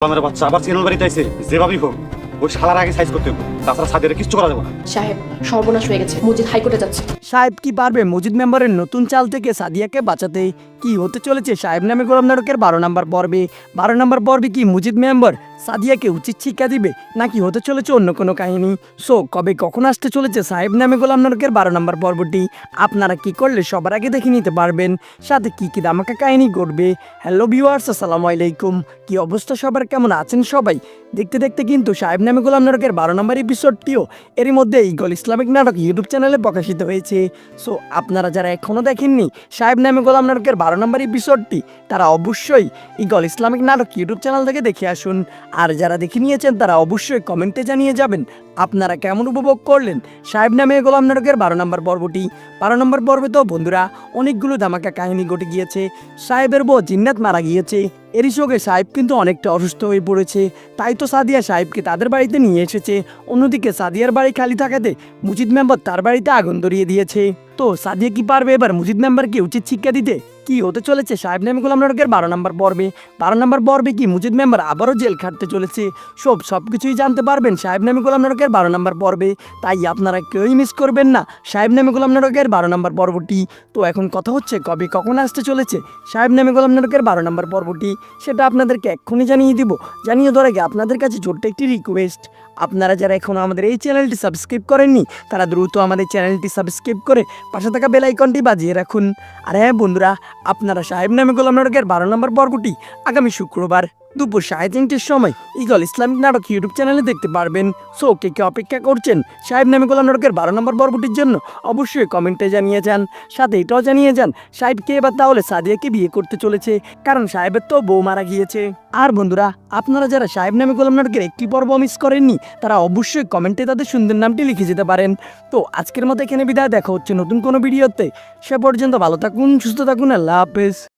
আমার বাচ্চা আবার চ্যানেল বাড়িতে আইছে যেভাবেই হোক ওই শালার আগে সাইজ করতে হবে, তাছাড়া সাদের কিছু করা যাবে না। সাহেব সর্বনাশ হয়ে গেছে, মসজিদ হাইকোর্টে যাচ্ছে। সাহেব কি পারবে মজিদ মেম্বারের নতুন চাল থেকে সাদিয়াকে বাঁচাতে? কি হতে চলেছে সাহেব নামে গোলাম নাটকের 12 নম্বর পর্বে? 12 নম্বর পর্বে কি মজিদ মেম্বার সাদিয়াকে উচিত শিক্ষা দিবে, নাকি হতে চলেছে অন্য কোনো কাহিনী? সো কবে কখন আসতে চলেছে সাহেব নামে গোলাম নাটকের 12 নম্বর পর্বটি? আপনারা কি করলে সবার আগে দেখে নিতে পারবেন, সাথে কি কি ধামাকা কাহিনী ঘটবে। হ্যালো ভিউয়ার্স, আসসালামু আলাইকুম। কি অবস্থা সবার, কেমন আছেন সবাই? দেখতে দেখতে কিন্তু সাহেব নামে গোলাম নাটকের 12 নম্বর এপিসোডটিও এরই মধ্যে ইগল ইসলামিক নাটক ইউটিউব চ্যানেলে প্রকাশিত হয়েছে। সো আপনারা যারা এখনও দেখেননি সাহেব নামে গোলাম নাটকের 12 নম্বর এপিসোডটি, তারা অবশ্যই ইগল ইসলামিক নাটক ইউটিউব চ্যানেল থেকে দেখে আসুন। আর যারা দেখে নিয়েছেন তারা অবশ্যই কমেন্টে জানিয়ে যাবেন আপনারা কেমন উপভোগ করলেন সাহেব নামে গোলাম নাটকের 12 নম্বর পর্বটি। 12 নম্বর পর্বে তো বন্ধুরা অনেকগুলো ধামাকা কাহিনী ঘটে গিয়েছে। সাহেবের বউ জিন্নাত মারা গিয়েছে, এরই সঙ্গে সাহেব কিন্তু অনেকটা অসুস্থ হয়ে পড়েছে, তাই তো সাদিয়া সাহেবকে তাদের বাড়িতে নিয়ে এসেছে। অন্যদিকে সাদিয়ার বাড়ি খালি থাকাতে মুজিদ মেম্বার তার বাড়িতে আগুন ধরিয়ে দিয়েছে। তো সাদিয়া কি পারবে এবার মুজিদ মেম্বারকে উচিত শিক্ষা দিতে? কি হতে চলেছে সাহেব নামে গোলাম নাটকের 12 নম্বর পর্বে? 12 নম্বর পর্বে কি মুজিদ মেম্বার আবারও জেল খাটতে চলেছে? সবকিছুই জানতে পারবেন সাহেব নামে গোলাম নাটকের 12 নম্বর পর্বে, তাই আপনারা কেউই মিস করবেন না সাহেব নামে গোলাম নাটকের 12 নম্বর পর্বটি। তো এখন কথা হচ্ছে কবে কখন আসতে চলেছে সাহেব নামে গোলাম নাটকের 12 নম্বর পর্বটি, সেটা আপনাদেরকে এক্ষুনি জানিয়ে দিব। জানিয়ে দেওয়ার আগে আপনাদের কাছে ছোট্ট একটি রিকোয়েস্ট, আপনারা যারা এখনও আমাদের এই চ্যানেলটি সাবস্ক্রাইব করেননি তারা দ্রুত আমাদের চ্যানেলটি সাবস্ক্রাইব করে পাশে থাকা বেল আইকনটি বাজিয়ে রাখুন। আর হ্যাঁ বন্ধুরা, আপনারা সাহেব নামে গোলাম নাটকের 12 নম্বর পর্বটি আগামী শুক্রবার দুপুর 3:30টার সময় ইগল ইসলামিক নাটক ইউটিউব চ্যানেলে দেখতে পারবেন। সো কে কে অপেক্ষা করছেন সাহেব নামে গোলাম নাটকের 12 নম্বর পর্বটির জন্য? অবশ্যই কমেন্টে জানিয়ে যান। সাথে এটাও জানিয়ে যান সাহেবকে এবার তাহলে সাদিয়াকে বিয়ে করতে চলেছে, কারণ সাহেবের তো বউ মারা গিয়েছে। আর বন্ধুরা, আপনারা যারা সাহেব নামে গোলাম নাটকের একটি পর্ব মিস করেননি তারা অবশ্যই কমেন্টে তাদের সুন্দর নামটি লিখে যেতে পারেন। তো আজকের মতো এখানে বিদায়, দেখা হচ্ছে নতুন কোনো ভিডিওতে। সে পর্যন্ত ভালো থাকুন, সুস্থ থাকুন, আল্লাহ হাফেজ।